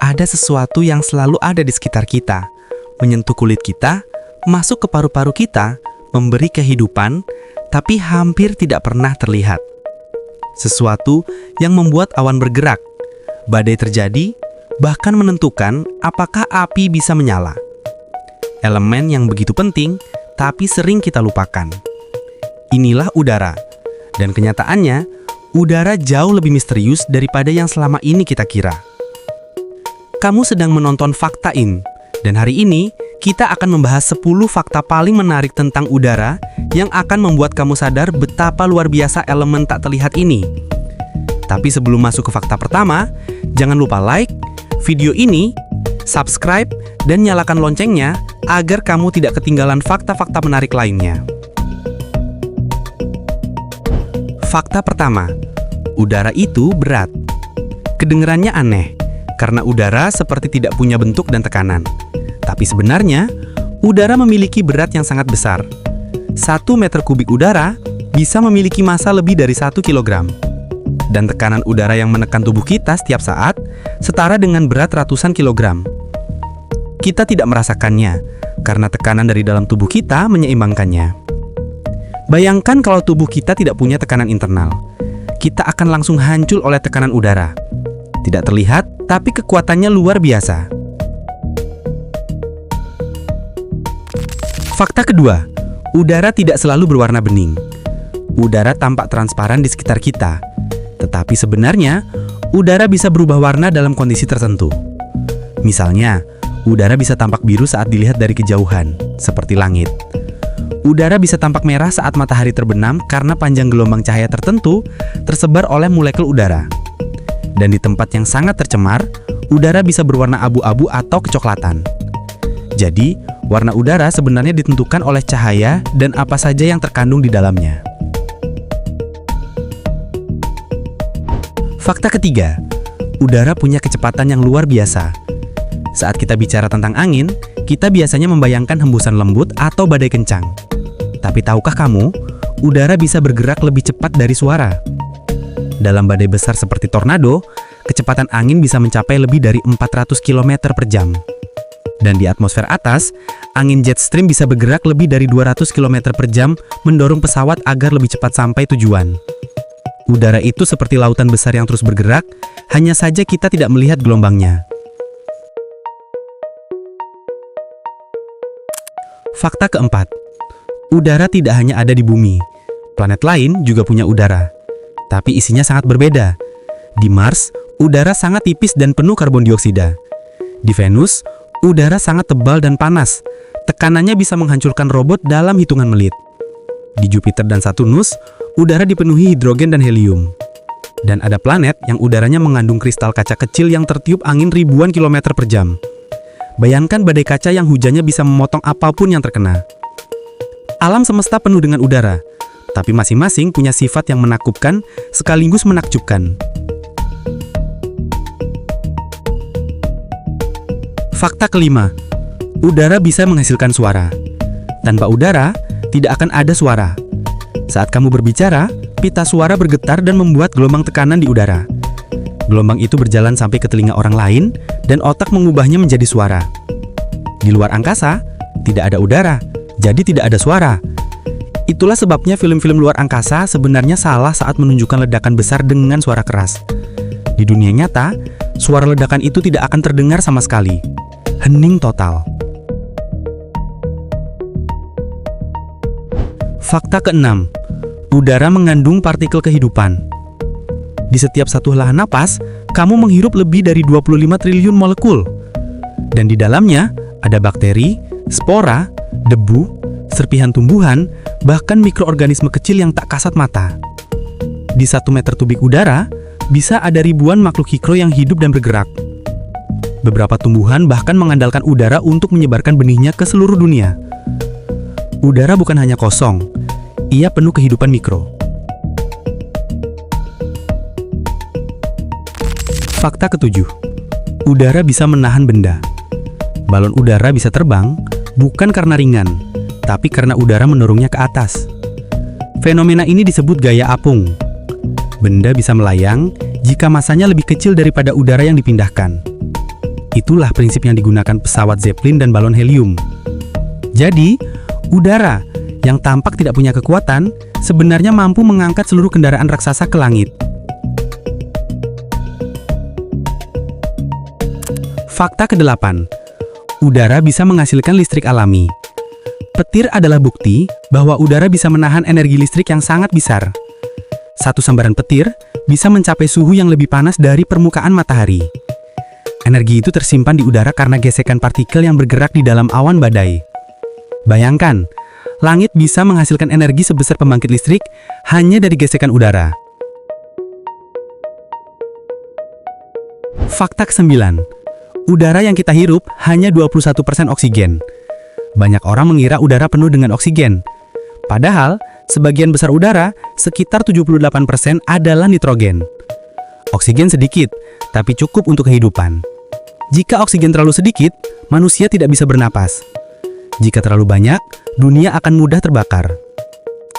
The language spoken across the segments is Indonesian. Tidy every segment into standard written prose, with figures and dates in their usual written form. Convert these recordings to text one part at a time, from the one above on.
ada sesuatu yang selalu ada di sekitar kita, menyentuh kulit kita, masuk ke paru-paru kita, memberi kehidupan, tapi hampir tidak pernah terlihat. Sesuatu yang membuat awan bergerak, badai terjadi, bahkan menentukan apakah api bisa menyala. Elemen yang begitu penting, tapi sering kita lupakan. Inilah udara, dan kenyataannya, udara jauh lebih misterius daripada yang selama ini kita kira. Kamu sedang menonton Fakta In, dan hari ini kita akan membahas 10 fakta paling menarik tentang udara yang akan membuat kamu sadar betapa luar biasa elemen tak terlihat ini. Tapi sebelum masuk ke fakta pertama, jangan lupa like video ini, subscribe, dan nyalakan loncengnya agar kamu tidak ketinggalan fakta-fakta menarik lainnya. Fakta pertama, udara itu berat. Kedengarannya aneh, karena udara seperti tidak punya bentuk dan tekanan. Tapi sebenarnya, udara memiliki berat yang sangat besar. 1 meter kubik udara bisa memiliki massa lebih dari 1 kilogram. Dan tekanan udara yang menekan tubuh kita setiap saat setara dengan berat ratusan kilogram. Kita tidak merasakannya, karena tekanan dari dalam tubuh kita menyeimbangkannya. Bayangkan kalau tubuh kita tidak punya tekanan internal. Kita akan langsung hancur oleh tekanan udara. Tidak terlihat, tapi kekuatannya luar biasa. Fakta kedua, udara tidak selalu berwarna bening. Udara tampak transparan di sekitar kita, tetapi sebenarnya udara bisa berubah warna dalam kondisi tertentu. Misalnya, udara bisa tampak biru saat dilihat dari kejauhan, seperti langit. Udara bisa tampak merah saat matahari terbenam karena panjang gelombang cahaya tertentu tersebar oleh molekul udara. Dan di tempat yang sangat tercemar, udara bisa berwarna abu-abu atau kecoklatan. Jadi, warna udara sebenarnya ditentukan oleh cahaya dan apa saja yang terkandung di dalamnya. Fakta ketiga, udara punya kecepatan yang luar biasa. Saat kita bicara tentang angin, kita biasanya membayangkan hembusan lembut atau badai kencang. Tapi tahukah kamu, udara bisa bergerak lebih cepat dari suara? Dalam badai besar seperti tornado, kecepatan angin bisa mencapai lebih dari 400 km per jam. Dan di atmosfer atas, angin jet stream bisa bergerak lebih dari 200 km per jam mendorong pesawat agar lebih cepat sampai tujuan. Udara itu seperti lautan besar yang terus bergerak, hanya saja kita tidak melihat gelombangnya. Fakta keempat, udara tidak hanya ada di bumi. Planet lain juga punya udara, tapi isinya sangat berbeda. Di Mars, udara sangat tipis dan penuh karbon dioksida. Di Venus, udara sangat tebal dan panas. Tekanannya bisa menghancurkan robot dalam hitungan menit. Di Jupiter dan Saturnus, udara dipenuhi hidrogen dan helium. Dan ada planet yang udaranya mengandung kristal kaca kecil yang tertiup angin ribuan kilometer per jam. Bayangkan badai kaca yang hujannya bisa memotong apapun yang terkena. Alam semesta penuh dengan udara, tapi masing-masing punya sifat yang menakutkan sekaligus menakjubkan. Fakta kelima, udara bisa menghasilkan suara. Tanpa udara, tidak akan ada suara. Saat kamu berbicara, pita suara bergetar dan membuat gelombang tekanan di udara. Gelombang itu berjalan sampai ke telinga orang lain, dan otak mengubahnya menjadi suara. Di luar angkasa, tidak ada udara, jadi tidak ada suara. Itulah sebabnya film-film luar angkasa sebenarnya salah saat menunjukkan ledakan besar dengan suara keras. Di dunia nyata, suara ledakan itu tidak akan terdengar sama sekali. Hening total. Fakta keenam, udara mengandung partikel kehidupan. Di setiap satu helaan napas, kamu menghirup lebih dari 25 triliun molekul. Dan di dalamnya ada bakteri, spora, debu, serpihan tumbuhan, bahkan mikroorganisme kecil yang tak kasat mata. Di 1 meter kubik udara, bisa ada ribuan makhluk mikro yang hidup dan bergerak. Beberapa tumbuhan bahkan mengandalkan udara untuk menyebarkan benihnya ke seluruh dunia. Udara bukan hanya kosong, ia penuh kehidupan mikro. Fakta ketujuh, udara bisa menahan benda. Balon udara bisa terbang bukan karena ringan, tapi karena udara mendorongnya ke atas. Fenomena ini disebut gaya apung. Benda bisa melayang jika masanya lebih kecil daripada udara yang dipindahkan. Itulah prinsip yang digunakan pesawat Zeppelin dan balon helium. Jadi, udara yang tampak tidak punya kekuatan sebenarnya mampu mengangkat seluruh kendaraan raksasa ke langit. Fakta ke-8. Udara bisa menghasilkan listrik alami. Petir adalah bukti bahwa udara bisa menahan energi listrik yang sangat besar. Satu sambaran petir bisa mencapai suhu yang lebih panas dari permukaan matahari. Energi itu tersimpan di udara karena gesekan partikel yang bergerak di dalam awan badai. Bayangkan, langit bisa menghasilkan energi sebesar pembangkit listrik hanya dari gesekan udara. Fakta ke-9. Udara yang kita hirup hanya 21% oksigen. Banyak orang mengira udara penuh dengan oksigen. Padahal, sebagian besar udara, sekitar 78% adalah nitrogen. Oksigen sedikit, tapi cukup untuk kehidupan. Jika oksigen terlalu sedikit, manusia tidak bisa bernapas. Jika terlalu banyak, dunia akan mudah terbakar.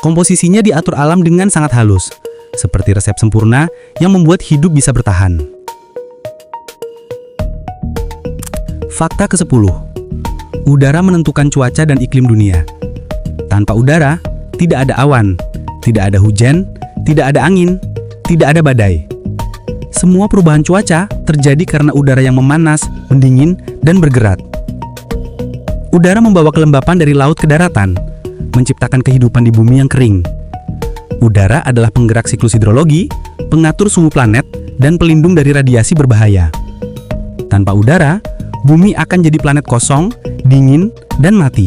Komposisinya diatur alam dengan sangat halus, seperti resep sempurna yang membuat hidup bisa bertahan. Fakta ke-10. Udara menentukan cuaca dan iklim dunia. Tanpa udara, tidak ada awan, tidak ada hujan, tidak ada angin, tidak ada badai. Semua perubahan cuaca terjadi karena udara yang memanas, mendingin, dan bergerak. Udara membawa kelembapan dari laut ke daratan, menciptakan kehidupan di bumi yang kering. Udara adalah penggerak siklus hidrologi, pengatur suhu planet, dan pelindung dari radiasi berbahaya. Tanpa udara, bumi akan jadi planet kosong, dingin, dan mati.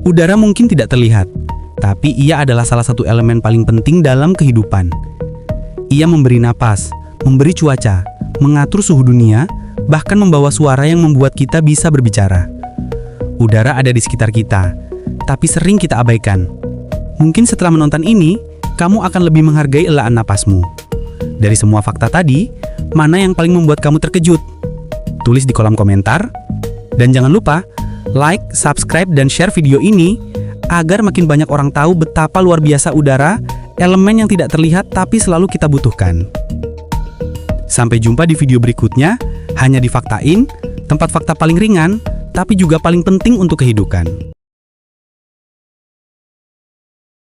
Udara mungkin tidak terlihat, tapi ia adalah salah satu elemen paling penting dalam kehidupan. Ia memberi napas, memberi cuaca, mengatur suhu dunia, bahkan membawa suara yang membuat kita bisa berbicara. Udara ada di sekitar kita, tapi sering kita abaikan. Mungkin setelah menonton ini, kamu akan lebih menghargai elaan napasmu. Dari semua fakta tadi, mana yang paling membuat kamu terkejut? Tulis di kolom komentar. Dan jangan lupa, like, subscribe, dan share video ini agar makin banyak orang tahu betapa luar biasa udara, elemen yang tidak terlihat tapi selalu kita butuhkan. Sampai jumpa di video berikutnya, hanya di Faktain, tempat fakta paling ringan, tapi juga paling penting untuk kehidupan.